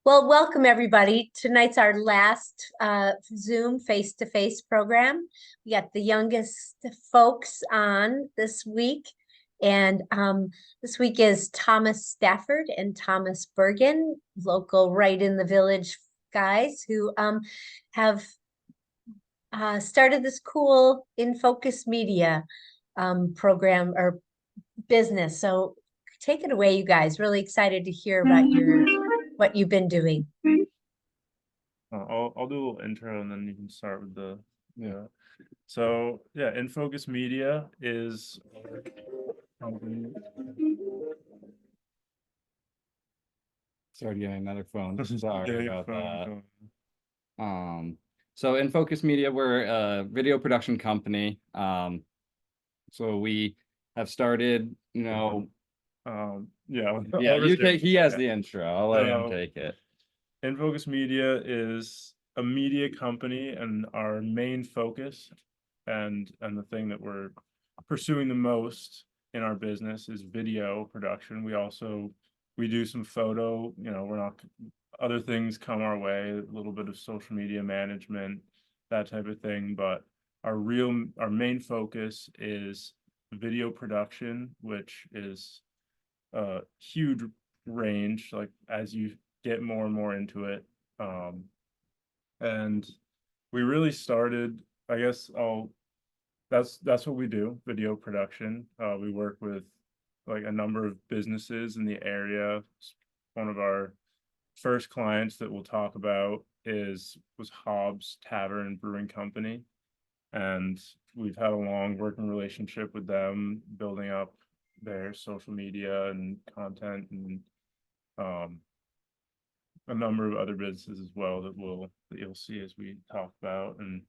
Well, welcome everybody. Tonight's our last Zoom face-to-face program. We got the youngest folks on this week, and this week is Thomas Stafford and Thomas Bergen, local right in the village guys who have started this cool InFocus Media program or business. So take it away, you guys. Really excited to hear about what you've been doing. I'll do a little intro and then you can start with the yeah. So yeah, InFocus Media is our company. Started getting another phone. Sorry Getting a about phone that. going. So InFocus Media, we're a video production company. So we have started, Yeah, he has the intro. I'll let him take it. InFocus Media is a media company, and our main focus and the thing that we're pursuing the most in our business is video production. We do some photo, we're not other things come our way, a little bit of social media management, that type of thing, but our main focus is video production, which is a huge range, like as you get more and more into it. And we really started, I guess that's what we do, video production. We work with like a number of businesses in the area. One of our first clients that we'll talk about was Hobbs Tavern and Brewing Company. And we've had a long working relationship with them, building up their social media and content, and a number of other businesses as well that you'll see as we talk about. And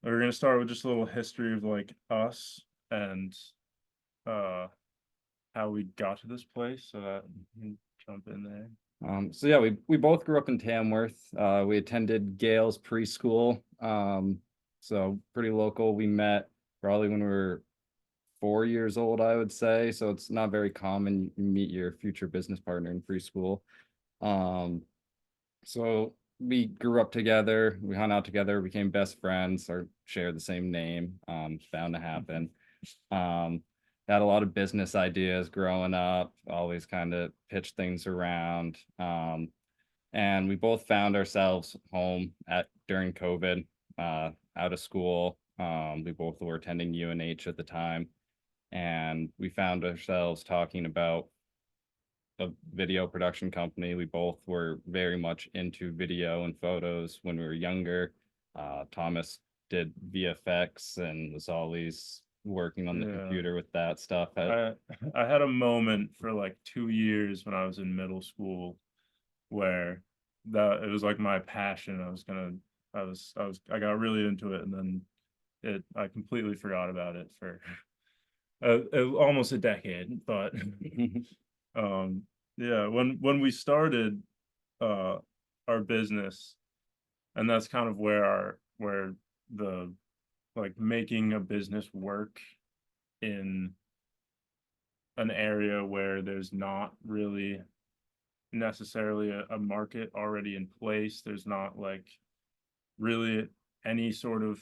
we're going to start with just a little history of like us and how we got to this place, so that you can jump in there. So yeah, we both grew up in Tamworth. We attended Gales preschool. So pretty local. We met probably when we were 4 years old, I would say. So it's not very common you meet your future business partner in preschool. So we grew up together, we hung out together, became best friends, or shared the same name. Bound to happen. Had a lot of business ideas growing up, always kind of pitched things around. And we both found ourselves home during COVID, out of school. We both were attending UNH at the time, and we found ourselves talking about a video production company. We both were very much into video and photos when we were younger. Thomas did VFX and was always working on the computer with that stuff. I had a moment for like 2 years when I was in middle school where it was like my passion. I got really into it, and then I completely forgot about it for almost a decade. But yeah, when we started our business, and that's kind of where the like making a business work in an area where there's not really necessarily a market already in place. There's not like really any sort of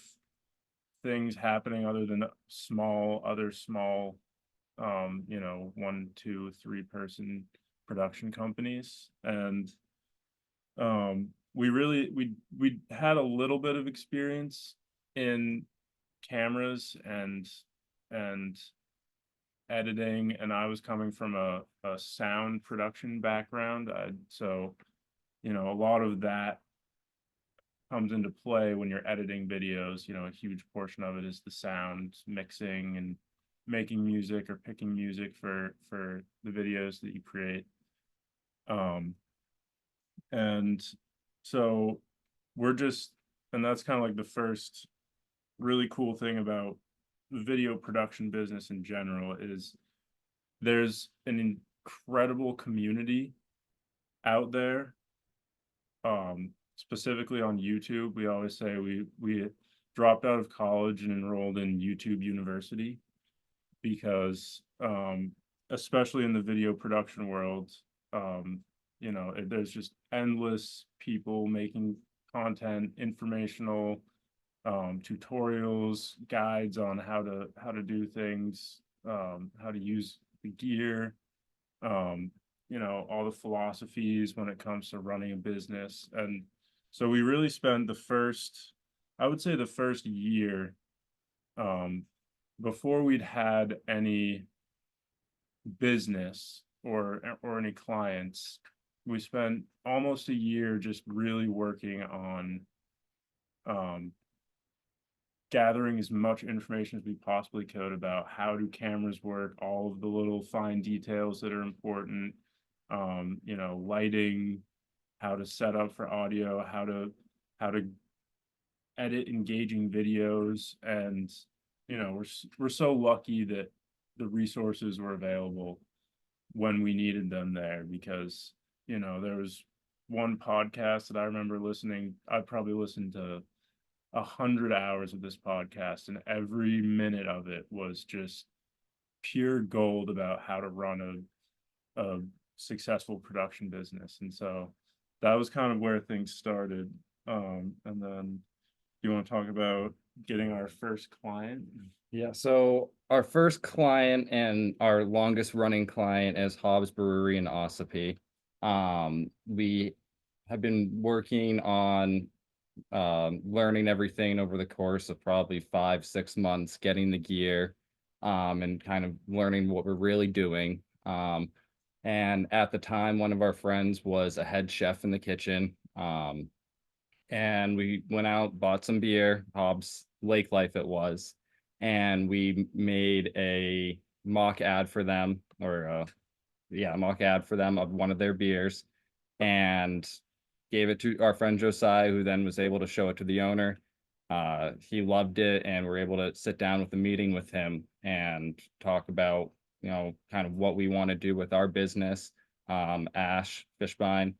things happening other than other small 1, 2, 3 person production companies. And we had a little bit of experience in cameras and editing, and I was coming from a sound production background. So a lot of that comes into play when you're editing videos. A huge portion of it is the sound mixing and making music or picking music for the videos that you create. And so and that's kind of like the first really cool thing about the video production business in general is there's an incredible community out there. Specifically on YouTube, we always say we dropped out of college and enrolled in YouTube University because especially in the video production world, you know, there's just endless people making content, informational tutorials, guides on how to do things, how to use the gear, you know, all the philosophies when it comes to running a business. And so we really spent I would say the first year, before we'd had any business or any clients, we spent almost a year just really working on gathering as much information as we possibly could about how do cameras work, all of the little fine details that are important, you know, lighting, how to set up for audio, how to edit engaging videos. And you know, we're so lucky that the resources were available when we needed them there, because you know, there was one podcast that I remember listening. I probably listened to 100 hours of this podcast, and every minute of it was just pure gold about how to run a successful production business. And so that was kind of where things started. And then you want to talk about getting our first client? Yeah, so our first client and our longest running client is Hobbs Brewery in Ossipee. We have been working on learning everything over the course of probably 5-6 months, getting the gear, and kind of learning what we're really doing. And at the time, one of our friends was a head chef in the kitchen. And we went out, bought some beer, Hobbs Lake Life it was, and we made a mock ad for them, or mock ad for them of one of their beers, and gave it to our friend Josiah, who then was able to show it to the owner. He loved it, and we're able to sit down with a meeting with him and talk about, you know, kind of what we want to do with our business, Ash Fishbine.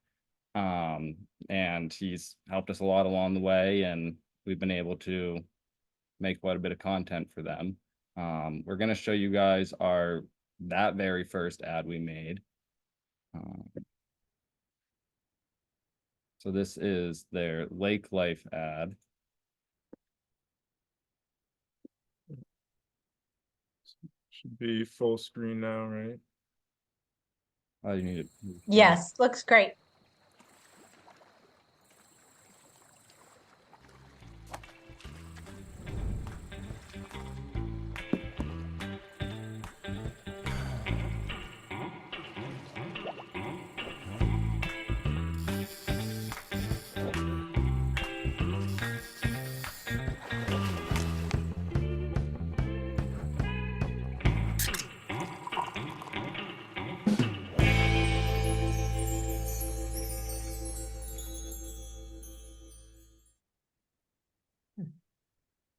And he's helped us a lot along the way, and we've been able to make quite a bit of content for them. We're going to show you guys that very first ad we made. So this is their Lake Life ad. Should be full screen now, right? Oh, you need it. Yes, looks great.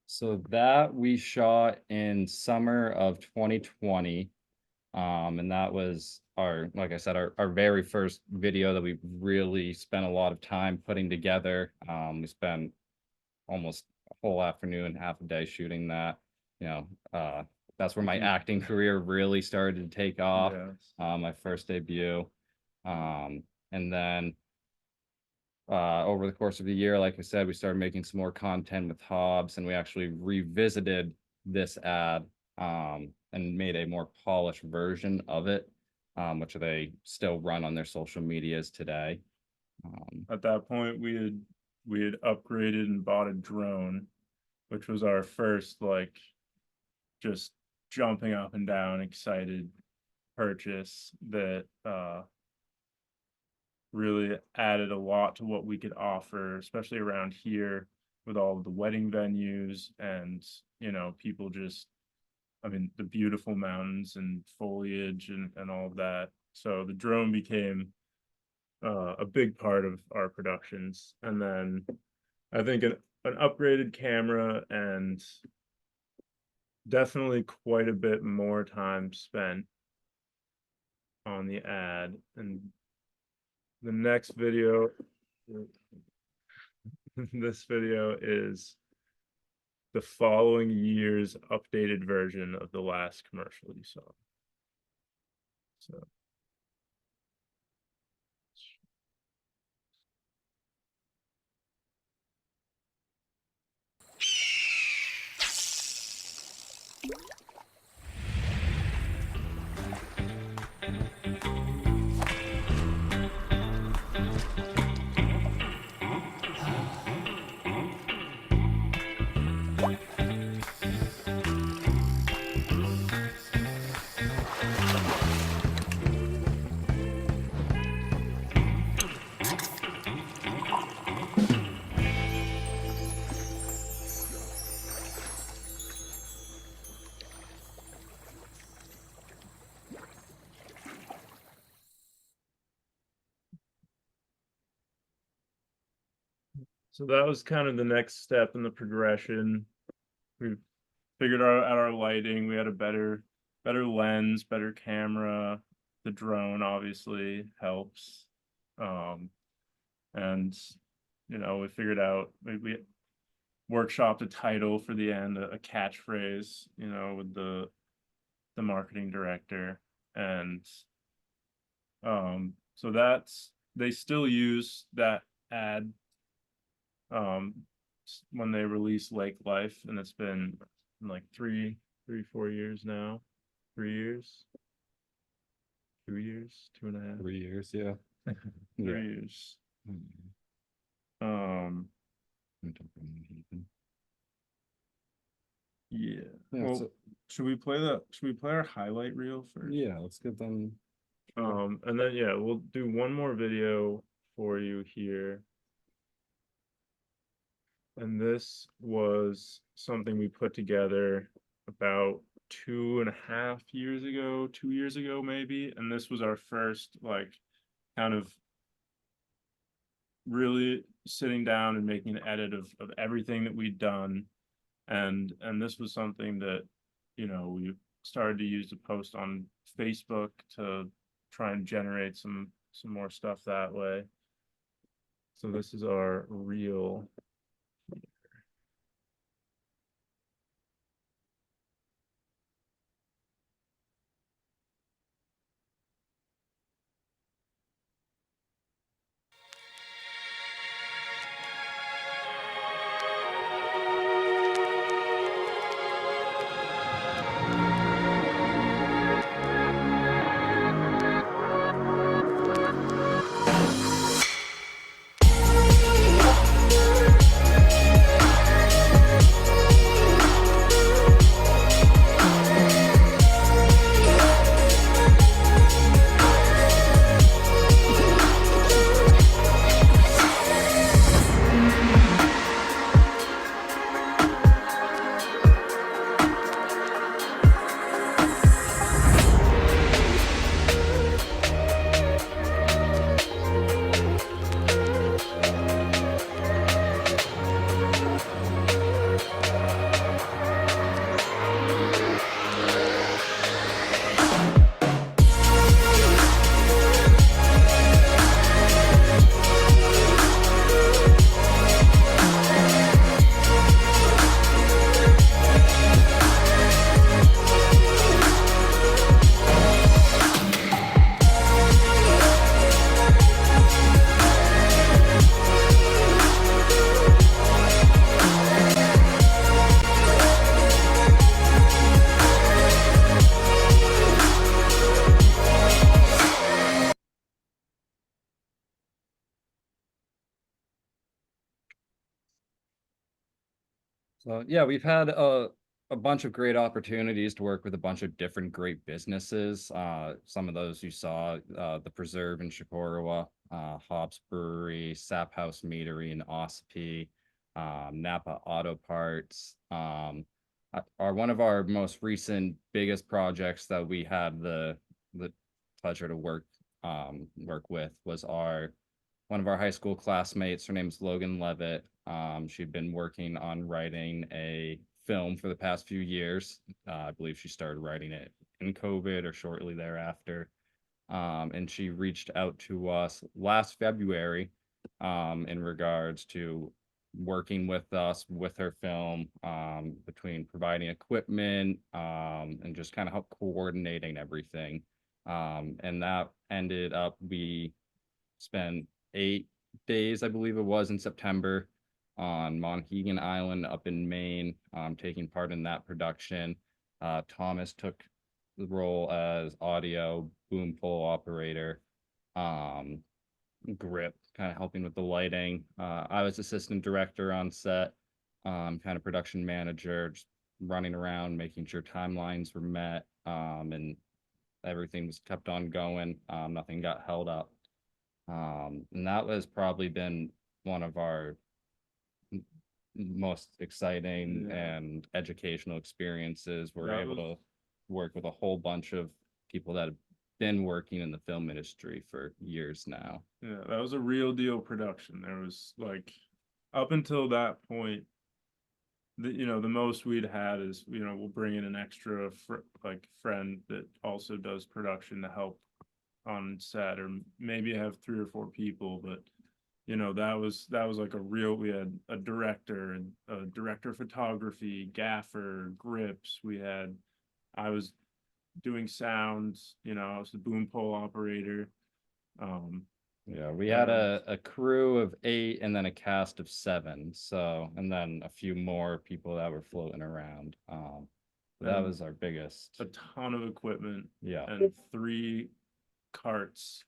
So that we shot in summer of 2020. And that was like I said, our very first video that we really spent a lot of time putting together. We spent almost a whole afternoon, half a day shooting that. You know, that's where my acting career really started to take off. Yes. My first debut. And then over the course of the year, like I said, we started making some more content with Hobbs, and we actually revisited this ad, and made a more polished version of it, which they still run on their social medias today. At that point, we had upgraded and bought a drone, which was our first, like, just jumping up and down excited purchase that really added a lot to what we could offer, especially around here with all of the wedding venues and, you know, people just, I mean, the beautiful mountains and foliage and all of that. So the drone became a big part of our productions. And then I think an upgraded camera and definitely quite a bit more time spent on the ad. And the next video, this video is the following year's updated version of the last commercial you saw. So So that was kind of the next step in the progression. We figured out our lighting. We had a better lens, better camera. The drone obviously helps. And we figured out we workshopped a title for the end, a catchphrase, with the marketing director. And so they still use that ad when they release Lake Life, and it's been like 4 years now. 3 years, 2 years, 2.5. 3 years, yeah. 3 years. Yeah. Well, should we play our highlight reel first? Yeah, let's get them. And then we'll do one more video for you here. And this was something we put together about 2.5 years ago, 2 years ago maybe. And this was our first kind of really sitting down and making an edit of everything that we'd done. And this was something that, we started to use to post on Facebook to try and generate some more stuff that way. So this is our reel. So yeah, we've had a bunch of great opportunities to work with a bunch of different great businesses. Some of those you saw, the Preserve in Chicorowa, Hobbs Brewery, Sap House Meadery in Ossipee, Napa Auto Parts. Are one of our most recent biggest projects that we had the pleasure to work with was one of our high school classmates. Her name's Logan Levitt. She'd been working on writing a film for the past few years. I believe she started writing it in COVID or shortly thereafter. And she reached out to us last February in regards to working with us with her film, between providing equipment and just kind of help coordinating everything. And that ended up, we spent 8 days, I believe it was, in September on Monhegan Island up in Maine, taking part in that production. Thomas took the role as audio boom pole operator. Grip kind of helping with the lighting. I was assistant director on set, kind of production manager, just running around making sure timelines were met, and everything was kept on going. Nothing got held up. And that was probably been one of our most exciting and educational experiences. We're able to work with a whole bunch of people that have been working in the film industry for years now. Yeah, that was a real deal production. There was up until that point, the most we'd had is, we'll bring in an extra friend that also does production to help on set, or maybe have 3 or 4 people, but that was like we had a director and a director of photography, gaffer, grips. I was doing sounds, I was the boom pole operator. Yeah, we had a crew of 8 and then a cast of 7. So, and then a few more people that were floating around. That was our biggest. A ton of equipment. Yeah. And 3 carts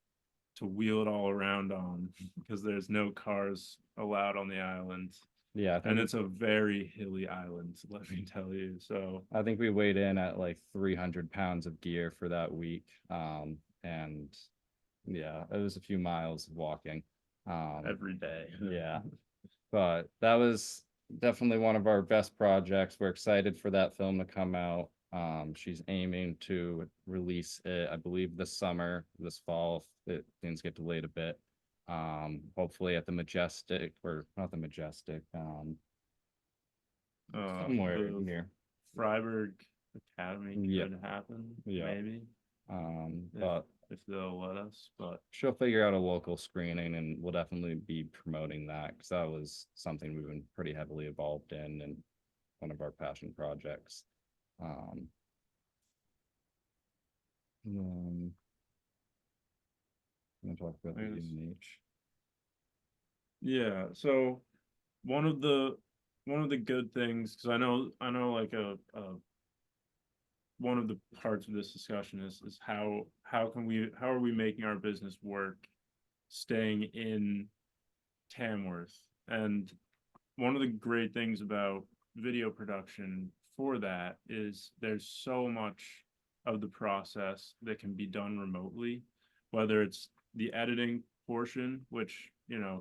to wheel it all around on, because there's no cars allowed on the island. Yeah, and it's a very hilly island, let me tell you. So I think we weighed in at like 300 pounds of gear for that week. And yeah, it was a few miles of walking. Every day. Yeah, but that was definitely one of our best projects. We're excited for that film to come out. She's aiming to release it, I believe, this fall, if things get delayed a bit. Hopefully at the Majestic, or not the Majestic, somewhere near Freiburg Academy could happen, maybe. But if they'll let us, but she'll figure out a local screening, and we'll definitely be promoting that, because that was something we've been pretty heavily involved in and one of our passion projects. I'm gonna talk about the UNH. Yeah, so one of the good things, because I know like one of the parts of this discussion is how are we making our business work staying in Tamworth. And one of the great things about video production for that is there's so much of the process that can be done remotely, whether it's the editing portion, which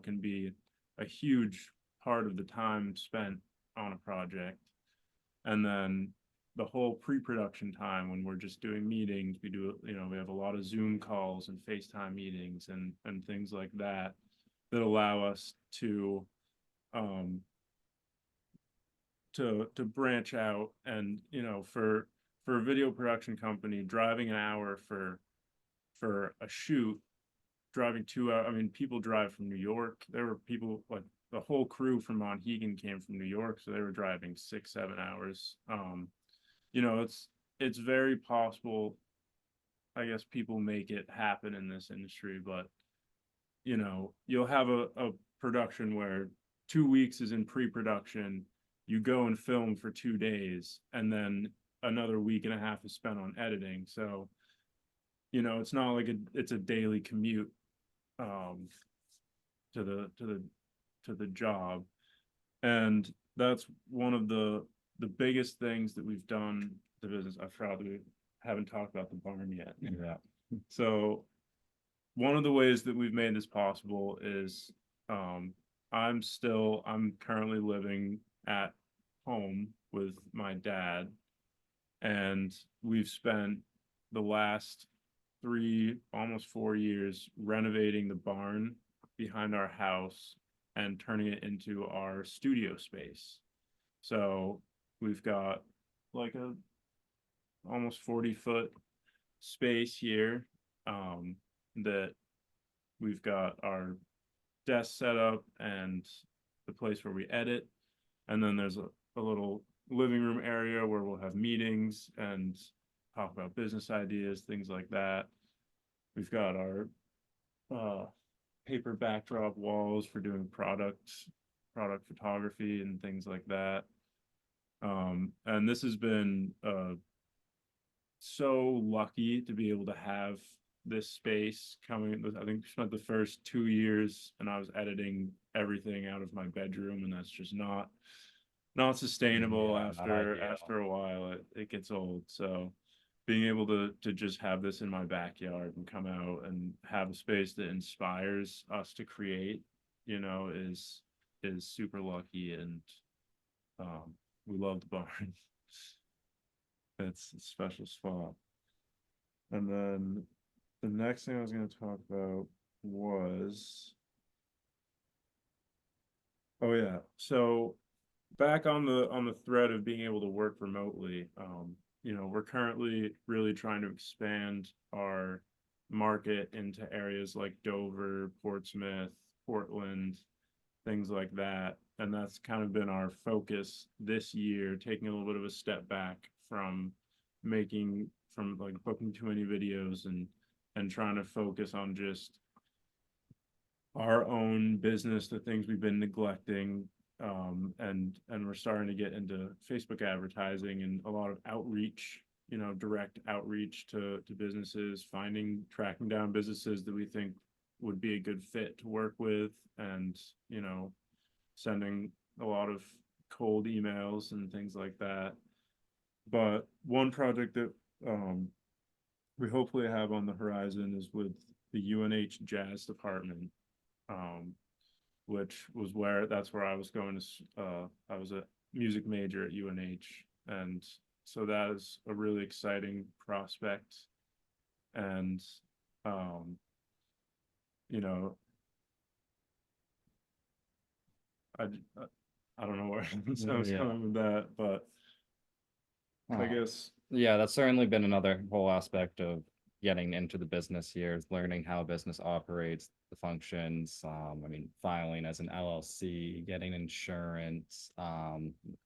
can be a huge part of the time spent on a project, and then the whole pre-production time when we're just doing meetings. We have a lot of Zoom calls and FaceTime meetings and things like that allow us to branch out. And for a video production company, driving an hour for a shoot, driving 2 hours. I mean, people drive from New York. There were people, like the whole crew from Monhegan came from New York, so they were driving 6-7 hours. It's very possible. I guess people make it happen in this industry, but you'll have a production where 2 weeks is in pre-production. You go and film for 2 days, and then another week and a half is spent on editing. So it's not like it's a daily commute to the job. And that's one of the biggest things that we've done the business. I probably haven't talked about the barn yet. Yeah. So one of the ways that we've made this possible is I'm currently living at home with my dad, and we've spent the last almost 4 years renovating the barn behind our house and turning it into our studio space. So we've got like a almost 40-foot space here, that we've got our desk set up and the place where we edit. And then there's a little living room area where we'll have meetings and talk about business ideas, things like that. We've got our paper backdrop walls for doing product photography and things like that. And this has been so lucky to be able to have this space coming. I think we spent the first 2 years, and I was editing everything out of my bedroom, and that's just not sustainable. After a while it gets old. So being able to just have this in my backyard and come out and have a space that inspires us to create, is super lucky. And we love the barn. It's a special spot. And then the next thing I was going to talk about was Oh yeah. So back on the thread of being able to work remotely, we're currently really trying to expand our market into areas like Dover, Portsmouth, Portland, things like that. And that's kind of been our focus this year, taking a little bit of a step back from like booking too many videos and trying to focus on just our own business, the things we've been neglecting. And we're starting to get into Facebook advertising and a lot of outreach, direct outreach to businesses, tracking down businesses that we think would be a good fit to work with, and sending a lot of cold emails and things like that. But one project that we hopefully have on the horizon is with the UNH jazz department, um, that's where I was going to. I was a music major at UNH, and so that is a really exciting prospect. And um, you know, I I don't know where I was Yeah. coming with that, but I Oh, guess yeah, that's certainly been another whole aspect of getting into the business here, is learning how a business operates, the functions. I mean, filing as an LLC, getting insurance.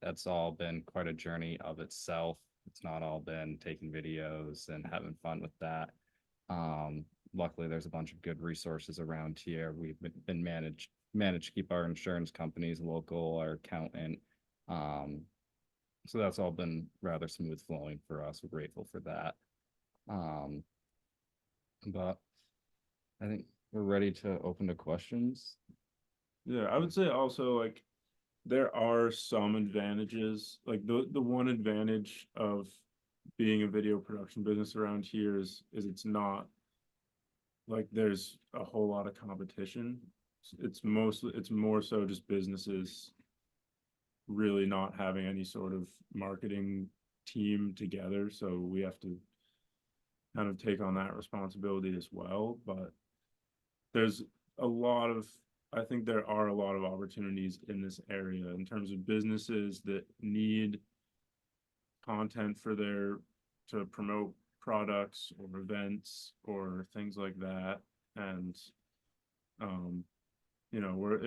That's all been quite a journey of itself. It's not all been taking videos and having fun with that. Luckily, there's a bunch of good resources around here. We've been managed to keep our insurance companies local, our accountant. Um, so that's all been rather smooth flowing for us. We're grateful for that. Um, but I think we're ready to open to questions. yeah, I would say also like there are some advantages. Like the one advantage of being a video production business around here is it's not like there's a whole lot of competition. It's more so just businesses really not having any sort of marketing team together. So we have to kind of take on that responsibility as well. But there's a lot of I think there are a lot of opportunities in this area in terms of businesses that need content to promote products or events or things like that. And um where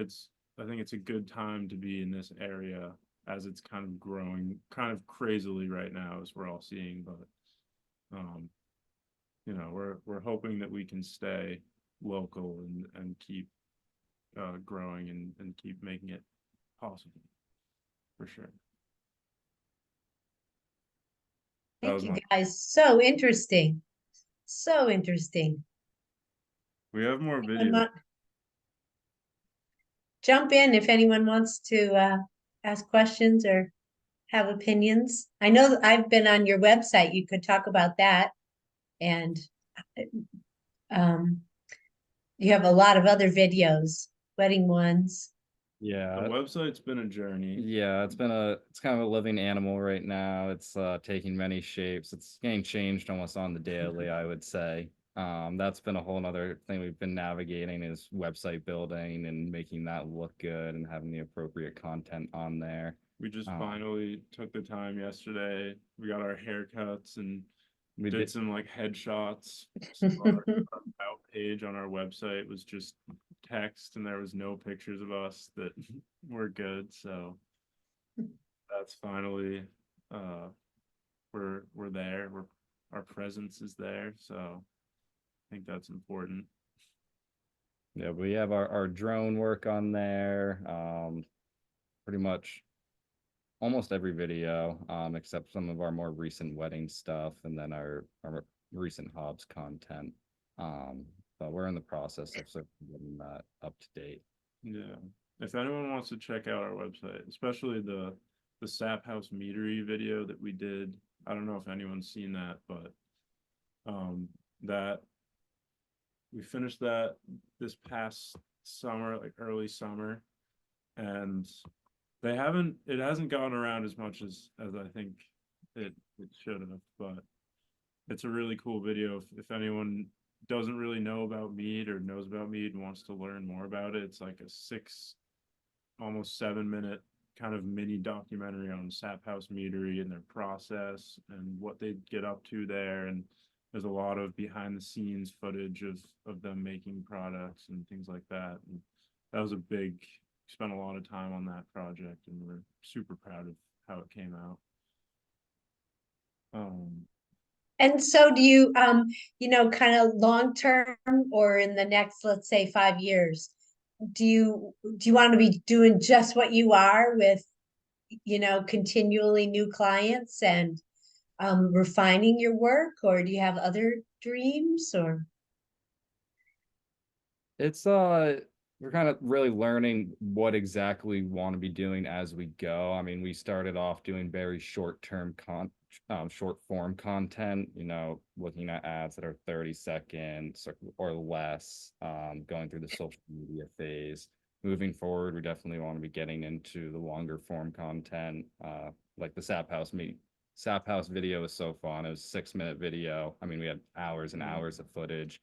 I think it's a good time to be in this area as it's kind of growing kind of crazily right now, as we're all seeing. But um we're hoping that we can stay local and keep growing and keep making it possible, for sure. That Thank was you my guys. So interesting. So interesting. We have more Anyone videos. want- Jump in if anyone wants to ask questions or have opinions. I know that I've been on your website. You could talk about that. And um, you have a lot of other videos, wedding ones. The Yeah, website's been a journey. yeah, it's kind of a living animal right now. It's taking many shapes. It's getting changed almost on the daily, I would say. That's been a whole nother thing we've been navigating, is website building and making that look good and having the appropriate content on there. We just finally took the time yesterday. We got our haircuts and We did did. some like headshots. So our about page on our website was just text, and there was no pictures of us that were good. So that's finally we're there. Our presence is there. So I think that's important. Yeah, we have our drone work on there. Pretty much almost every video, except some of our more recent wedding stuff, and then our recent Hobbs content. But we're in the process of sort of getting that up to date. Yeah. If anyone wants to check out our website, especially the Sap House meadery video that we did, I don't know if anyone's seen that, but that we finished that this past summer, like early summer, and it hasn't gone around as much as I think it should have, but it's a really cool video. If anyone doesn't really know about mead or knows about mead and wants to learn more about it, it's like a almost 7-minute kind of mini documentary on Sap House Meadery and their process and what they get up to there. And there's a lot of behind the scenes footage of them making products and things like that. And that was a big, spent a lot of time on that project, and we're super proud of how it came out. And so do you, kind of long term or in the next, let's say 5 years, do you want to be doing just what you are with, continually new clients and refining your work, or do you have other dreams or? It's we're kind of really learning what exactly we want to be doing as we go. I mean, we started off doing very short form content, looking at ads that are 30 seconds or less, going through the social media phase. Moving forward, we definitely want to be getting into the longer form content, like the Sap House video is so fun. It was a 6-minute video. I mean, we had hours and hours of footage.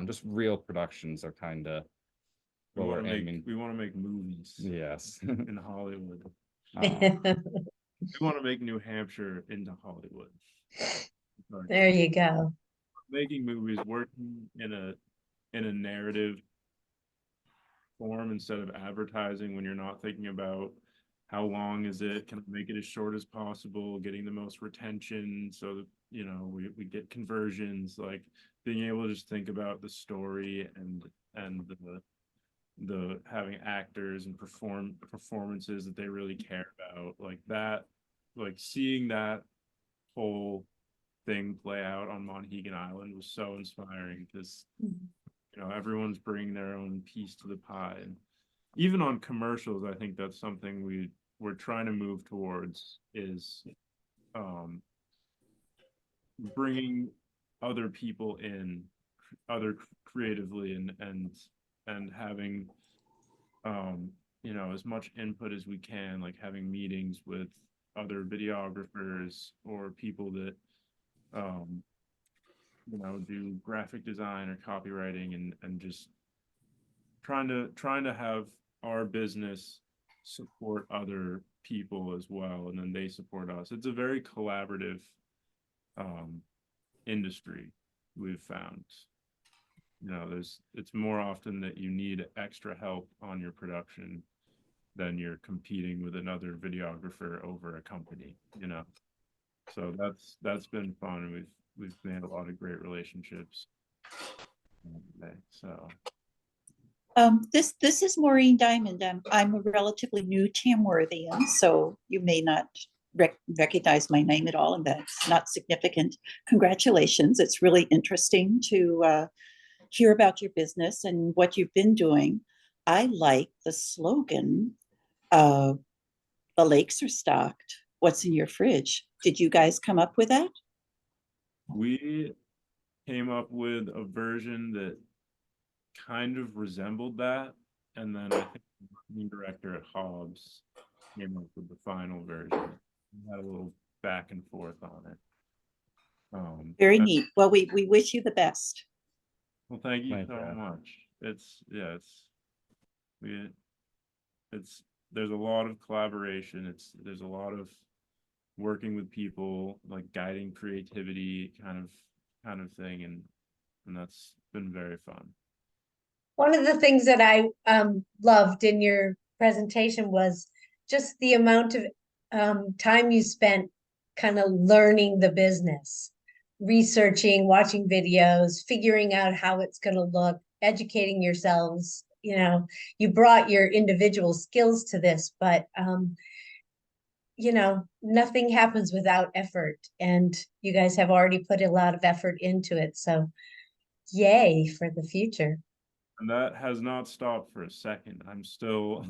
Just real productions are kind of we want to make movies. Yes. In Hollywood. We want to make New Hampshire into Hollywood. There you go. Making movies, working in a narrative form instead of advertising, when you're not thinking about how long is it, can I make it as short as possible, getting the most retention so that we get conversions, like being able to just think about the story and the having actors and performances that they really care about, like that, like seeing that whole thing play out on Monhegan Island was so inspiring, because everyone's bringing their own piece to the pie. And even on commercials, I think that's something we're trying to move towards, is bringing other people in, other creatively, and having as much input as we can, like having meetings with other videographers or people that do graphic design or copywriting, and just trying to have our business support other people as well, and then they support us. It's a very collaborative industry, we've found. It's more often that you need extra help on your production than you're competing with another videographer over a company, so that's been fun. We've made a lot of great relationships. Okay, so this is Maureen Diamond. I'm a relatively new Tamworthian, so you may not recognize my name at all, and that's not significant. Congratulations. It's really interesting to hear about your business and what you've been doing. I like the slogan, the lakes are stocked. What's in your fridge? Did you guys come up with that? We came up with a version that kind of resembled that, and then I think the marketing director at Hobbs came up with the final version. We had a little back and forth on it. Very neat. Well, we wish you the best. Well, thank you so much. There's a lot of collaboration. There's a lot of working with people, like guiding creativity kind of thing, and that's been very fun. One of the things that I loved in your presentation was just the amount of time you spent kind of learning the business, researching, watching videos, figuring out how it's going to look, educating yourselves. You brought your individual skills to this, but nothing happens without effort, and you guys have already put a lot of effort into it. So yay for the future. And that has not stopped for a second. I'm still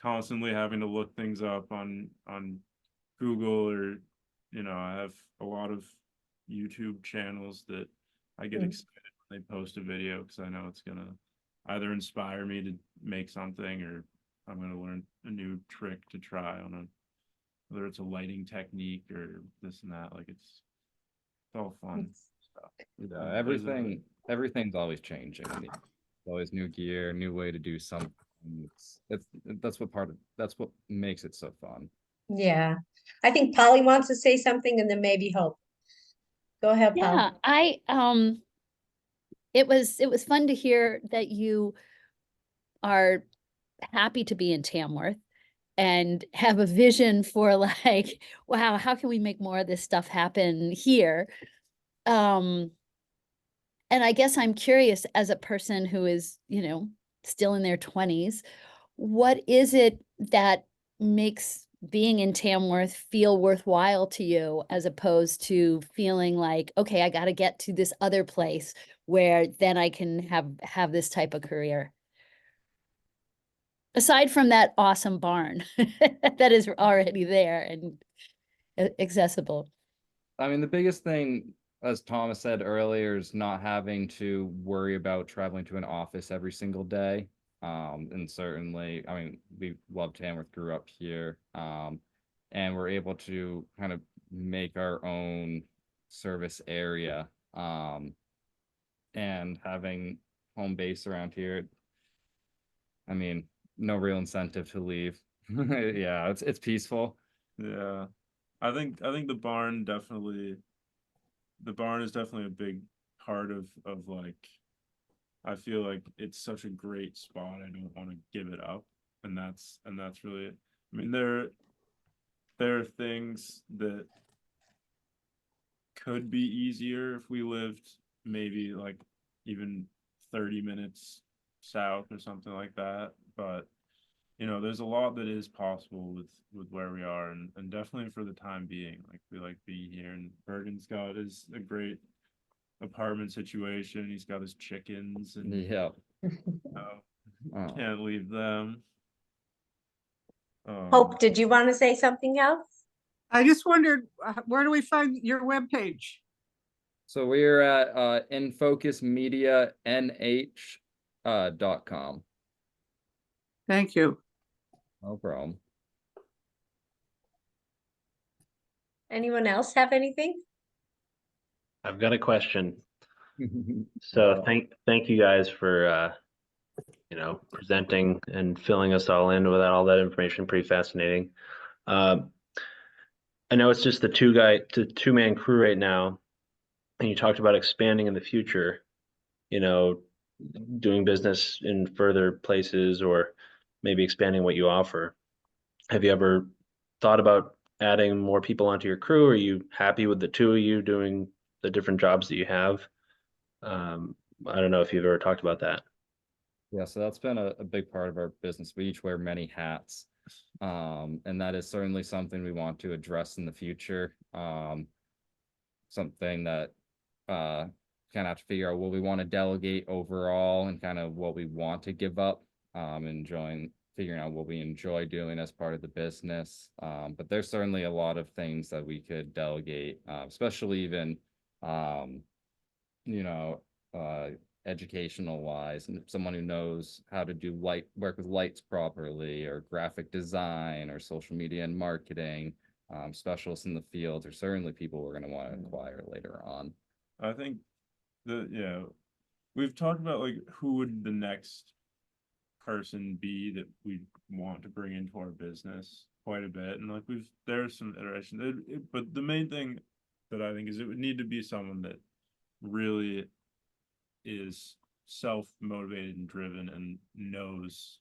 constantly having to look things up on Google, or I have a lot of YouTube channels that I get excited when they post a video, because I know it's gonna either inspire me to make something, or I'm gonna learn a new trick to try on whether it's a lighting technique or this and that. Like it's all fun stuff. Everything's always changing. Always new gear, new way to do something. That's what makes it so fun. Yeah, I think Polly wants to say something and then maybe Hope. Go ahead, Polly. Yeah, it was fun to hear that you are happy to be in Tamworth and have a vision for like, wow, how can we make more of this stuff happen here? And I guess I'm curious, as a person who is, still in their 20s, what is it that makes being in Tamworth feel worthwhile to you, as opposed to feeling like, okay, I got to get to this other place where then I can have this type of career? Aside from that awesome barn that is already there and accessible. I mean, the biggest thing, as Thomas said earlier, is not having to worry about traveling to an office every single day. And certainly, I mean, we love Tamworth, grew up here, and we're able to kind of make our own service area, and having home base around here. I mean, no real incentive to leave. Yeah, it's peaceful. Yeah, I think the barn is definitely a big part of like, I feel like it's such a great spot. I don't want to give it up, and that's really it. I mean, there are things that could be easier if we lived maybe like even 30 minutes south or something like that, but there's a lot that is possible with where we are, and definitely for the time being, like, we like being here. And Bergen's got is a great apartment situation. He's got his chickens, and Yeah. Oh. can't leave them. Hope, did you want to say something else? I just wondered, where do we find your webpage? So we're at InFocus Media NH.com. Thank you. No problem. Anyone else have anything? I've got a question. So thank you guys for presenting and filling us all in with all that information. Pretty fascinating. I know it's just the two-man crew right now, and you talked about expanding in the future, doing business in further places, or maybe expanding what you offer. Have you ever thought about adding more people onto your crew? Are you happy with the two of you doing the different jobs that you have? I don't know if you've ever talked about that. Yeah, so that's been a big part of our business. We each wear many hats. And that is certainly something we want to address in the future. Something that kind of have to figure out what we want to delegate overall, and kind of what we want to give up, figuring out what we enjoy doing as part of the business. But there's certainly a lot of things that we could delegate, especially even educational wise, and someone who knows how to do work with lights properly, or graphic design, or social media and marketing, specialists in the field are certainly people we're going to want to acquire later on. I think we've talked about, like, who would the next person be that we want to bring into our business quite a bit, and like there's some iteration, but the main thing that I think is it would need to be someone that really is self-motivated and driven, and knows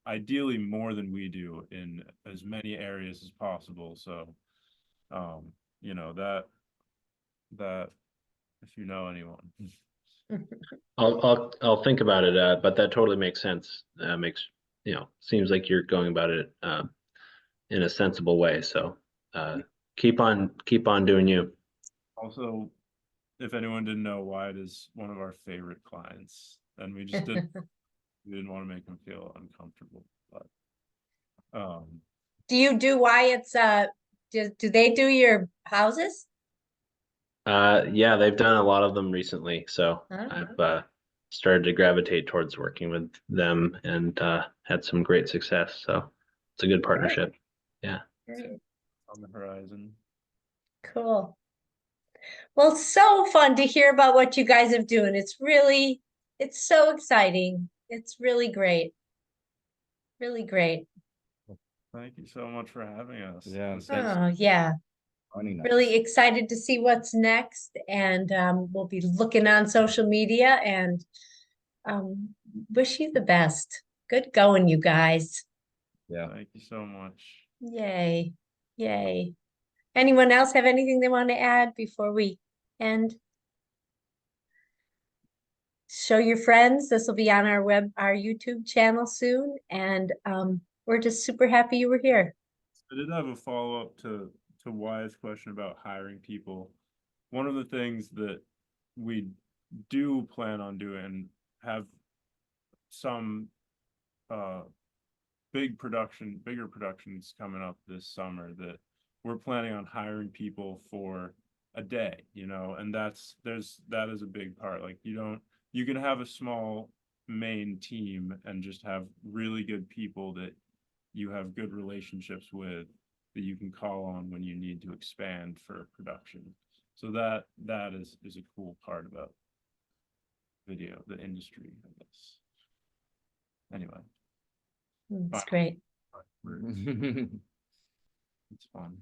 ideally more than we do in as many areas as possible. So that if you know anyone. I'll think about it, but that totally makes sense. Seems like you're going about it in a sensible way. So keep on doing you. Also, if anyone didn't know, Wyatt is one of our favorite clients, and we just didn't want to make him feel uncomfortable. But do you do Wyatt's do they do your houses? Yeah, they've done a lot of them recently, so I've started to gravitate towards working with them, and had some great success. So it's a good partnership. Yeah. Great. On the horizon. Cool. Well, so fun to hear about what you guys are doing. It's so exciting. It's really great. Really great. Thank you so much for having us. Yeah, This thanks. is- Oh, yeah. Joining us. Really excited to see what's next, and we'll be looking on social media, and wish you the best. Good going, you guys. Yeah. Thank you so much. Yay. Yay. Anyone else have anything they want to add before we end? Show your friends. This will be on our YouTube channel soon, and we're just super happy you were here. I did have a follow-up to Wyatt's question about hiring people. One of the things that we do plan on doing, have some bigger productions coming up this summer that we're planning on hiring people for a day, you know, and that is a big part. Like you can have a small main team and just have really good people that you have good relationships with that you can call on when you need to expand for production. So that is a cool part about video, the industry, I guess. Anyway, It's Bye. great. it's fun.